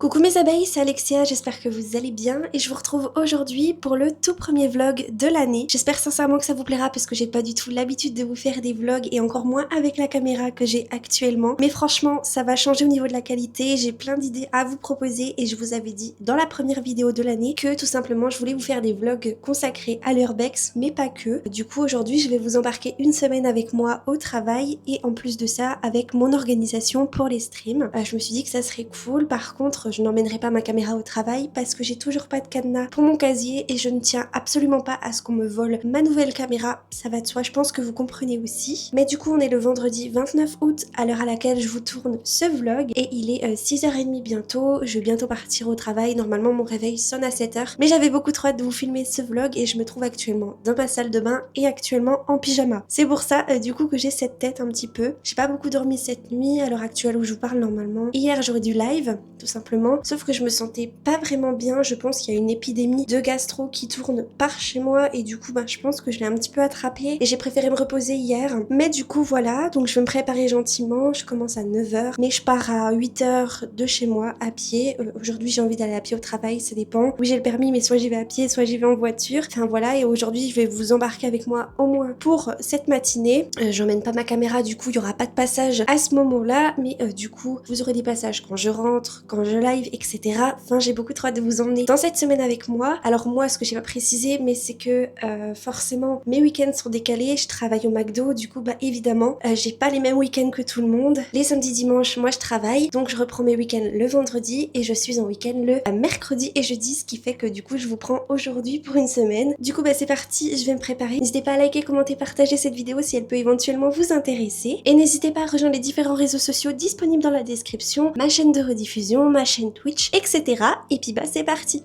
Coucou mes abeilles, c'est Alexia, j'espère que vous allez bien et je vous retrouve aujourd'hui pour le tout premier vlog de l'année. J'espère sincèrement que ça vous plaira parce que j'ai pas du tout l'habitude de vous faire des vlogs et encore moins avec la caméra que j'ai actuellement. Mais franchement, ça va changer au niveau de la qualité, j'ai plein d'idées à vous proposer et je vous avais dit dans la première vidéo de l'année que tout simplement je voulais vous faire des vlogs consacrés à l'urbex, mais pas que. Du coup aujourd'hui je vais vous embarquer une semaine avec moi au travail et en plus de ça avec mon organisation pour les streams. Je me suis dit que ça serait cool, par contre je n'emmènerai pas ma caméra au travail parce que j'ai toujours pas de cadenas pour mon casier et je ne tiens absolument pas à ce qu'on me vole ma nouvelle caméra. Ça va de soi, je pense que vous comprenez aussi. Mais du coup, on est le vendredi 29 août à l'heure à laquelle je vous tourne ce vlog et il est 6h30 bientôt. Je vais bientôt partir au travail. Normalement, mon réveil sonne à 7h. Mais j'avais beaucoup trop hâte de vous filmer ce vlog et je me trouve actuellement dans ma salle de bain et actuellement en pyjama. C'est pour ça, du coup, que j'ai cette tête un petit peu. J'ai pas beaucoup dormi cette nuit à l'heure actuelle où je vous parle normalement. Hier, j'aurais du live, tout simplement. Sauf que je me sentais pas vraiment bien, je pense qu'il y a une épidémie de gastro qui tourne par chez moi et du coup je pense que je l'ai un petit peu attrapé et j'ai préféré me reposer hier. Mais du coup voilà, donc je vais me préparer gentiment, je commence à 9h mais je pars à 8h de chez moi à pied. Aujourd'hui j'ai envie d'aller à pied au travail, ça dépend. Oui j'ai le permis mais soit j'y vais à pied, soit j'y vais en voiture. Enfin voilà, et aujourd'hui je vais vous embarquer avec moi au moins pour cette matinée. J'emmène pas ma caméra, du coup il y aura pas de passage à ce moment-là, mais du coup vous aurez des passages quand je rentre, quand je live, etc. Enfin, j'ai beaucoup trop hâte de vous emmener dans cette semaine avec moi. Alors moi, ce que j'ai pas précisé, mais c'est que forcément, mes week-ends sont décalés. Je travaille au McDo, du coup, évidemment, j'ai pas les mêmes week-ends que tout le monde. Les samedis, dimanches, moi, je travaille, donc je reprends mes week-ends le vendredi et je suis en week-end le mercredi et jeudi, ce qui fait que du coup, je vous prends aujourd'hui pour une semaine. Du coup, c'est parti, je vais me préparer. N'hésitez pas à liker, commenter, partager cette vidéo si elle peut éventuellement vous intéresser. Et n'hésitez pas à rejoindre les différents réseaux sociaux disponibles dans la description, ma chaîne de rediffusion, ma chaîne Twitch, etc. Et puis c'est parti.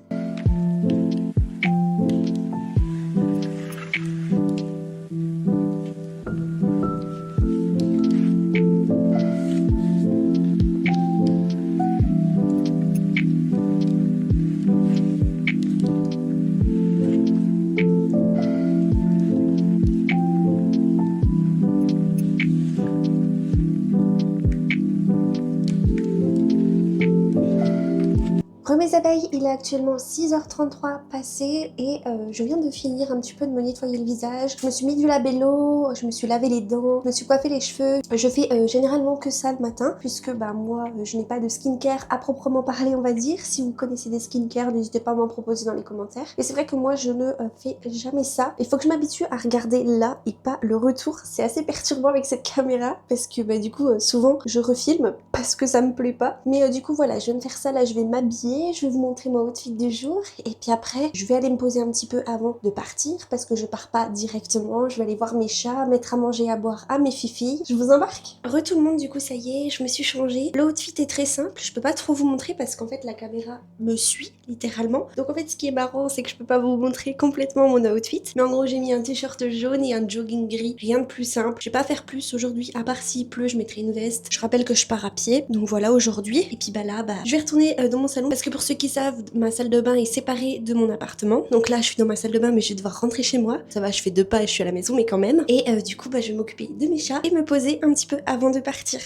Mes abeilles, il est actuellement 6h33 passé et je viens de finir un petit peu de me nettoyer le visage. Je me suis mis du labello, je me suis lavé les dents, je me suis coiffé les cheveux. Je fais généralement que ça le matin puisque moi je n'ai pas de skincare à proprement parler, on va dire. Si vous connaissez des skincare, n'hésitez pas à m'en proposer dans les commentaires. Et c'est vrai que moi je ne fais jamais ça. Il faut que je m'habitue à regarder là et pas le retour. C'est assez perturbant avec cette caméra parce que du coup souvent je refilme parce que ça me plaît pas. Mais du coup voilà, je viens de faire ça là, je vais m'habiller. Je vais vous montrer mon outfit du jour et puis après je vais aller me poser un petit peu avant de partir parce que je pars pas directement, je vais aller voir mes chats, mettre à manger et à boire à mes fifilles. Je vous embarque. Tout le monde, du coup ça y est, je me suis changée. Le outfit est très simple, je peux pas trop vous montrer parce qu'en fait la caméra me suit littéralement. Donc en fait ce qui est marrant c'est que je peux pas vous montrer complètement mon outfit. Mais en gros j'ai mis un t-shirt jaune et un jogging gris, rien de plus simple. Je vais pas faire plus aujourd'hui, à part s'il pleut je mettrai une veste. Je rappelle que je pars à pied, donc voilà aujourd'hui. Et puis là je vais retourner dans mon salon parce que pour ceux qui savent, ma salle de bain est séparée de mon appartement. Donc là, je suis dans ma salle de bain, mais je vais devoir rentrer chez moi. Ça va, je fais 2 pas et je suis à la maison, mais quand même. Et du coup, je vais m'occuper de mes chats et me poser un petit peu avant de partir.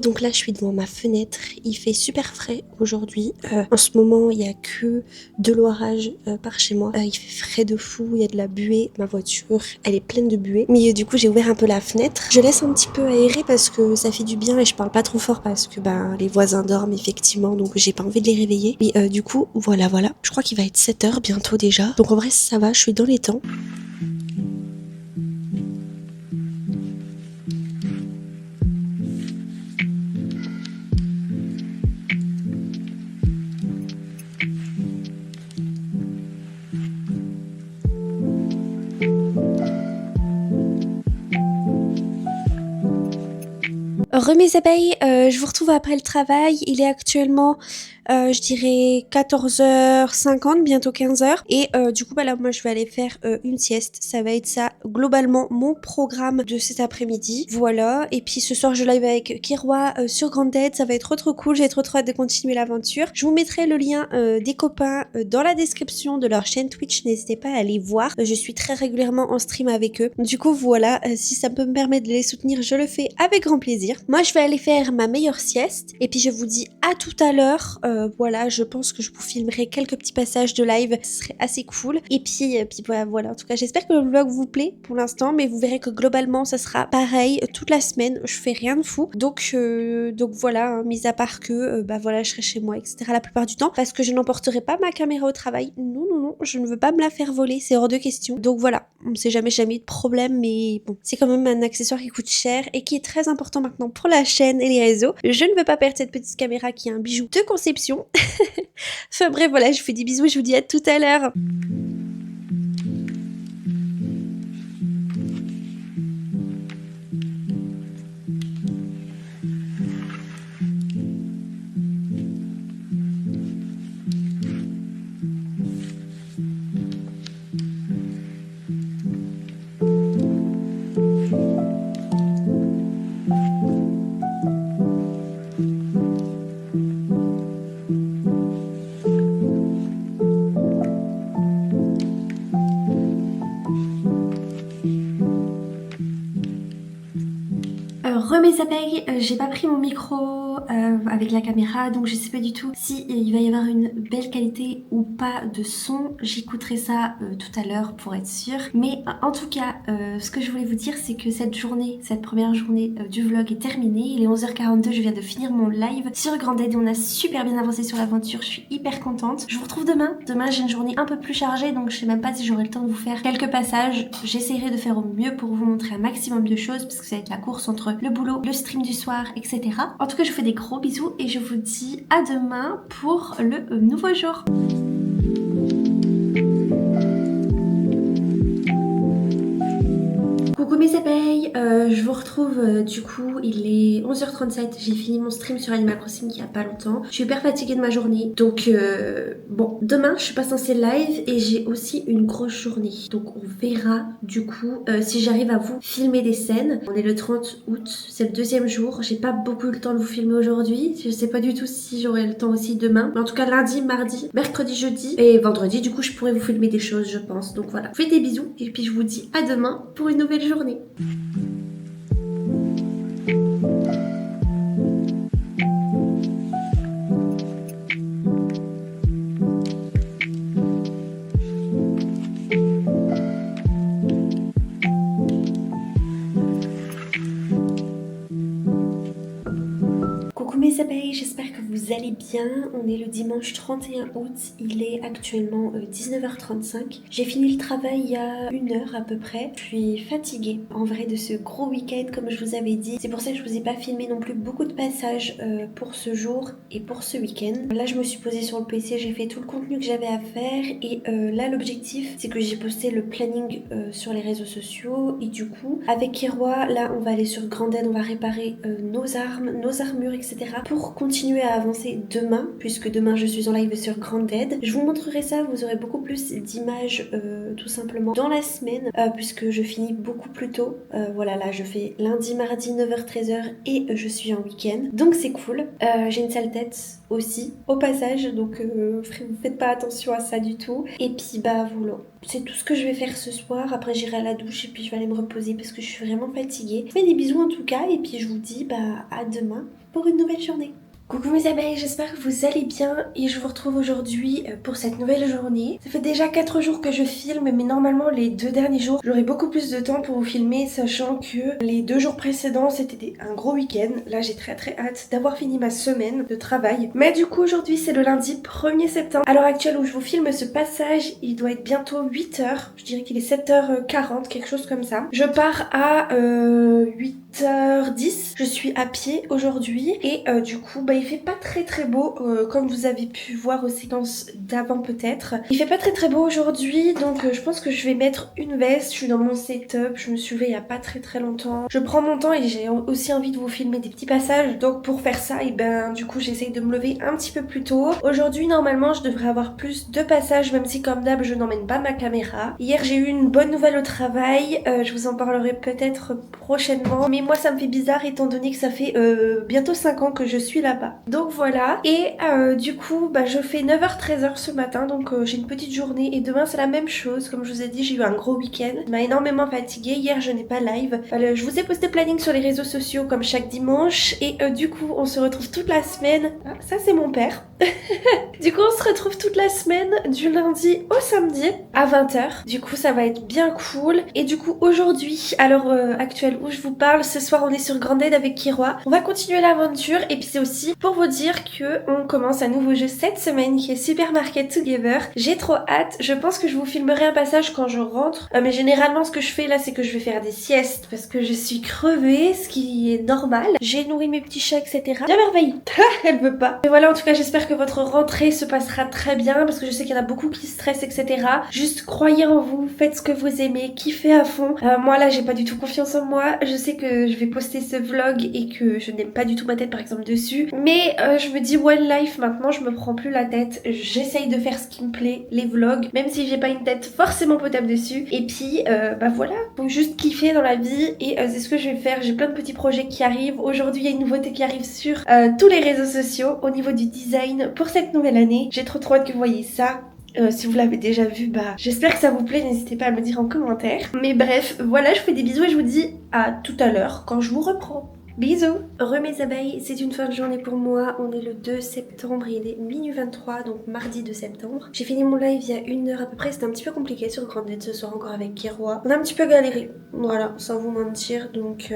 Donc là je suis devant ma fenêtre, il fait super frais aujourd'hui. En ce moment il y a que de l'orage par chez moi. Il fait frais de fou, il y a de la buée, ma voiture elle est pleine de buée. Mais du coup j'ai ouvert un peu la fenêtre. Je laisse un petit peu aérer parce que ça fait du bien et je parle pas trop fort parce que les voisins dorment effectivement, donc j'ai pas envie de les réveiller. Et du coup voilà. Je crois qu'il va être 7h bientôt déjà. Donc en vrai ça va, je suis dans les temps. Mes abeilles, je vous retrouve après le travail. Il est actuellement, je dirais 14h50, bientôt 15h. Et du coup, bah là, moi, je vais aller faire une sieste. Ça va être ça, globalement, mon programme de cet après-midi. Voilà. Et puis ce soir, je live avec Kirwa sur Grounded. Ça va être trop cool. J'ai trop hâte de continuer l'aventure. Je vous mettrai le lien des copains dans la description de leur chaîne Twitch. N'hésitez pas à aller voir. Je suis très régulièrement en stream avec eux. Du coup, voilà. Si ça peut me permettre de les soutenir, je le fais avec grand plaisir. Moi, je vais aller faire ma meilleure sieste. Et puis, je vous dis à tout à l'heure. Voilà, je pense que je vous filmerai quelques petits passages de live. Ce serait assez cool. Et puis voilà. En tout cas, j'espère que le vlog vous plaît pour l'instant. Mais vous verrez que globalement, ça sera pareil toute la semaine. Je fais rien de fou. Donc voilà, hein, mis à part que voilà, je serai chez moi, etc. la plupart du temps. Parce que je n'emporterai pas ma caméra au travail. Non, je ne veux pas me la faire voler. C'est hors de question. Donc voilà, on ne sait jamais de problème. Mais bon, c'est quand même un accessoire qui coûte cher et qui est très important maintenant pour la chaîne et les réseaux. Je ne veux pas perdre cette petite caméra qui est un bijou de conception. Enfin bref, voilà, je vous fais des bisous et je vous dis à tout à l'heure. Mes abeilles, j'ai pas pris mon micro avec la caméra, donc je sais pas du tout si il va y avoir une belle qualité ou pas de son. J'écouterai ça tout à l'heure pour être sûre. Mais en tout cas, ce que je voulais vous dire, c'est que cette première journée du vlog est terminée. Il est 11h42, je viens de finir mon live sur Grounded et on a super bien avancé sur l'aventure. Je suis hyper contente. Je vous retrouve demain. Demain, j'ai une journée un peu plus chargée, donc je sais même pas si j'aurai le temps de vous faire quelques passages. J'essaierai de faire au mieux pour vous montrer un maximum de choses, parce que ça va être la course entre le boulot, le stream du soir, etc. En tout cas, je vous fais des gros bisous et je vous dis à demain pour le nouveau jour. Coucou mes abeilles, je vous retrouve du coup, il est 11h37, j'ai fini mon stream sur Animal Crossing il y a pas longtemps. Je suis hyper fatiguée de ma journée, donc bon, demain je suis pas censée live et j'ai aussi une grosse journée. Donc on verra du coup si j'arrive à vous filmer des scènes. On est le 30 août, c'est le deuxième jour, j'ai pas beaucoup eu le temps de vous filmer aujourd'hui. Je sais pas du tout si j'aurai le temps aussi demain. Mais en tout cas lundi, mardi, mercredi, jeudi et vendredi du coup je pourrais vous filmer des choses je pense. Donc voilà, je vous fais des bisous et puis je vous dis à demain pour une nouvelle journée. Coucou mes abeilles, j'espère que vous allez bien. On est le dimanche 31 août, il est actuellement 19h35. J'ai fini le travail il y a une heure à peu près. Je suis fatiguée en vrai de ce gros week-end comme je vous avais dit. C'est pour ça que je vous ai pas filmé non plus beaucoup de passages pour ce jour et pour ce week-end. Là je me suis posée sur le PC, j'ai fait tout le contenu que j'avais à faire et là l'objectif c'est que j'ai posté le planning sur les réseaux sociaux et du coup avec Kirwa là on va aller sur Grounded, on va réparer nos armes, nos armures etc. pour continuer à avancer demain, puisque demain je suis en live sur Grounded. Je vous montrerai ça, vous aurez beaucoup plus d'images tout simplement dans la semaine, puisque je finis beaucoup plus tôt. Voilà, là je fais lundi, mardi 9h-13h et je suis en week-end, donc c'est cool. J'ai une sale tête aussi au passage, donc vous faites pas attention à ça du tout. Et puis bah voilà, c'est tout ce que je vais faire ce soir. Après j'irai à la douche et puis je vais aller me reposer parce que je suis vraiment fatiguée. Je fais des bisous en tout cas et puis je vous dis bah à demain pour une nouvelle journée. Coucou mes abeilles, j'espère que vous allez bien et je vous retrouve aujourd'hui pour cette nouvelle journée. Ça fait déjà 4 jours que je filme, mais normalement les 2 derniers jours j'aurai beaucoup plus de temps pour vous filmer, sachant que les 2 jours précédents c'était un gros week-end. Là j'ai très hâte d'avoir fini ma semaine de travail. Mais du coup aujourd'hui c'est le lundi 1er septembre. À l'heure actuelle où je vous filme ce passage, il doit être bientôt 8h. Je dirais qu'il est 7h40, quelque chose comme ça. Je pars à 8h10. Je suis à pied aujourd'hui et du coup bah il fait pas très beau, comme vous avez pu voir aux séquences d'avant peut-être. Il fait pas très beau aujourd'hui, donc je pense que je vais mettre une veste. Je suis dans mon setup, je me suis levée il y a pas très longtemps. Je prends mon temps et j'ai aussi envie de vous filmer des petits passages, donc pour faire ça, et ben du coup j'essaye de me lever un petit peu plus tôt. Aujourd'hui normalement je devrais avoir plus de passages, même si comme d'hab je n'emmène pas ma caméra. Hier j'ai eu une bonne nouvelle au travail, je vous en parlerai peut-être prochainement, mais moi ça me fait bizarre étant donné que ça fait bientôt 5 ans que je suis là-bas. Donc voilà, et du coup bah, je fais 9h-13h ce matin, donc j'ai une petite journée et demain c'est la même chose. Comme je vous ai dit, j'ai eu un gros week-end, ça m'a énormément fatiguée. Hier je n'ai pas live, je vous ai posté planning sur les réseaux sociaux comme chaque dimanche, et du coup on se retrouve toute la semaine. Ah, ça c'est mon père. Du coup on se retrouve toute la semaine du lundi au samedi à 20h. Du coup ça va être bien cool. Et du coup aujourd'hui, à l'heure actuelle où je vous parle, ce soir on est sur Grounded avec Kiroa. On va continuer l'aventure, et puis c'est aussi pour vous dire que on commence un nouveau jeu cette semaine qui est Super Market Together. J'ai trop hâte, je pense que je vous filmerai un passage quand je rentre, mais généralement ce que je fais là c'est que je vais faire des siestes parce que je suis crevée, ce qui est normal. J'ai nourri mes petits chats, etc. Bien merveille. Elle veut pas. Mais voilà, en tout cas j'espère que votre rentrée se passera très bien, parce que je sais qu'il y en a beaucoup qui stressent, etc. Juste croyez en vous, faites ce que vous aimez, kiffez à fond. Moi là j'ai pas du tout confiance en moi, je sais que je vais poster ce vlog et que je n'aime pas du tout ma tête par exemple dessus, mais je me dis one life maintenant, je me prends plus la tête, j'essaye de faire ce qui me plaît, les vlogs, même si j'ai pas une tête forcément potable dessus. Et puis bah voilà, faut juste kiffer dans la vie, et c'est ce que je vais faire. J'ai plein de petits projets qui arrivent. Aujourd'hui il y a une nouveauté qui arrive sur tous les réseaux sociaux au niveau du design pour cette nouvelle année. J'ai trop hâte que vous voyez ça. Si vous l'avez déjà vu, bah j'espère que ça vous plaît, n'hésitez pas à me le dire en commentaire. Mais bref, voilà, je vous fais des bisous et je vous dis à tout à l'heure quand je vous reprends. Bisous. Re mes abeilles, c'est une fin de journée pour moi. On est le 2 septembre, il est minuit 23, donc mardi 2 septembre. J'ai fini mon live il y a 1 heure à peu près. C'était un petit peu compliqué sur Grounded ce soir encore avec Kiroa. On a un petit peu galéré, voilà, sans vous mentir. Donc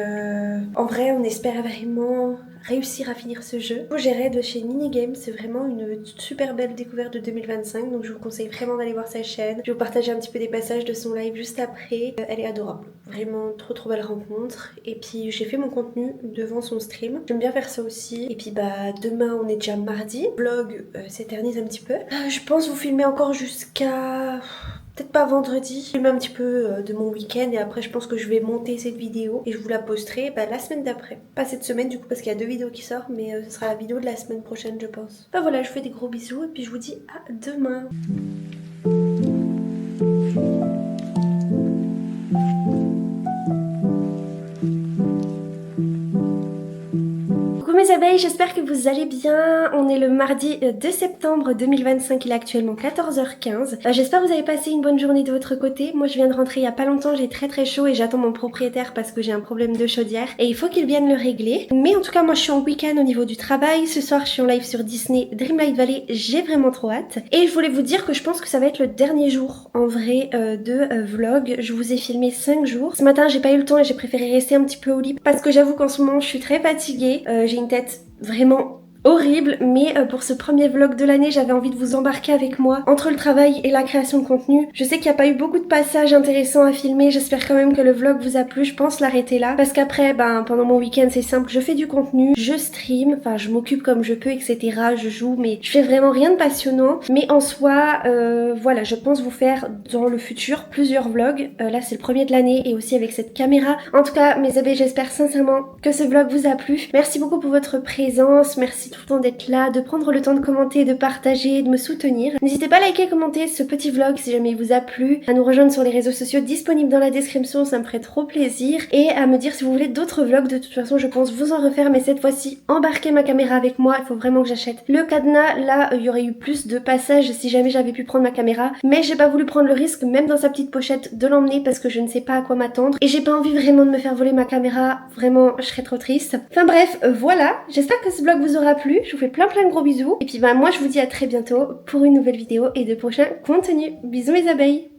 en vrai on espère vraiment réussir à finir ce jeu. J'ai raid de chez Minigame, c'est vraiment une super belle découverte de 2025, donc je vous conseille vraiment d'aller voir sa chaîne. Je vais vous partager un petit peu des passages de son live juste après. Elle est adorable, vraiment trop belle rencontre. Et puis j'ai fait mon contenu devant son stream, j'aime bien faire ça aussi. Et puis bah demain on est déjà mardi, vlog s'éternise un petit peu. Je pense vous filmer encore jusqu'à... peut-être pas vendredi, je filme un petit peu de mon week-end, et après je pense que je vais monter cette vidéo et je vous la posterai la semaine d'après. Pas cette semaine du coup parce qu'il y a 2 vidéos qui sortent, mais ce sera la vidéo de la semaine prochaine je pense. Bah voilà, je vous fais des gros bisous et puis je vous dis à demain. Coucou mes abeilles, j'espère que vous allez bien. On est le mardi 2 septembre 2025, il est actuellement 14h15. J'espère que vous avez passé une bonne journée de votre côté. Moi je viens de rentrer il y a pas longtemps, j'ai très chaud et j'attends mon propriétaire parce que j'ai un problème de chaudière et il faut qu'il vienne le régler. Mais en tout cas moi je suis en week-end au niveau du travail. Ce soir je suis en live sur Disney Dreamlight Valley, j'ai vraiment trop hâte. Et je voulais vous dire que je pense que ça va être le dernier jour en vrai de vlog. Je vous ai filmé 5 jours. Ce matin j'ai pas eu le temps et j'ai préféré rester un petit peu au lit parce que j'avoue qu'en ce moment je suis très fatiguée. J'ai une tête vraiment horrible, mais pour ce premier vlog de l'année j'avais envie de vous embarquer avec moi entre le travail et la création de contenu. Je sais qu'il n'y a pas eu beaucoup de passages intéressants à filmer, j'espère quand même que le vlog vous a plu. Je pense l'arrêter là parce qu'après pendant mon week-end c'est simple, je fais du contenu, je stream, enfin je m'occupe comme je peux, etc. Je joue, mais je fais vraiment rien de passionnant. Mais en soi voilà, je pense vous faire dans le futur plusieurs vlogs. Là c'est le premier de l'année et aussi avec cette caméra. En tout cas mes abeilles, j'espère sincèrement que ce vlog vous a plu. Merci beaucoup pour votre présence, merci tout le temps d'être là, de prendre le temps de commenter, de partager, de me soutenir. N'hésitez pas à liker, commenter ce petit vlog si jamais il vous a plu, à nous rejoindre sur les réseaux sociaux disponibles dans la description, ça me ferait trop plaisir, et à me dire si vous voulez d'autres vlogs. De toute façon je pense vous en refaire, mais cette fois-ci embarquez ma caméra avec moi, il faut vraiment que j'achète le cadenas. Là il y aurait eu plus de passages si jamais j'avais pu prendre ma caméra, mais j'ai pas voulu prendre le risque même dans sa petite pochette de l'emmener parce que je ne sais pas à quoi m'attendre et j'ai pas envie vraiment de me faire voler ma caméra, vraiment je serais trop triste. Enfin bref, voilà, j'espère que ce vlog vous aura plu, je vous fais plein de gros bisous et puis moi je vous dis à très bientôt pour une nouvelle vidéo et de prochains contenus. Bisous mes abeilles.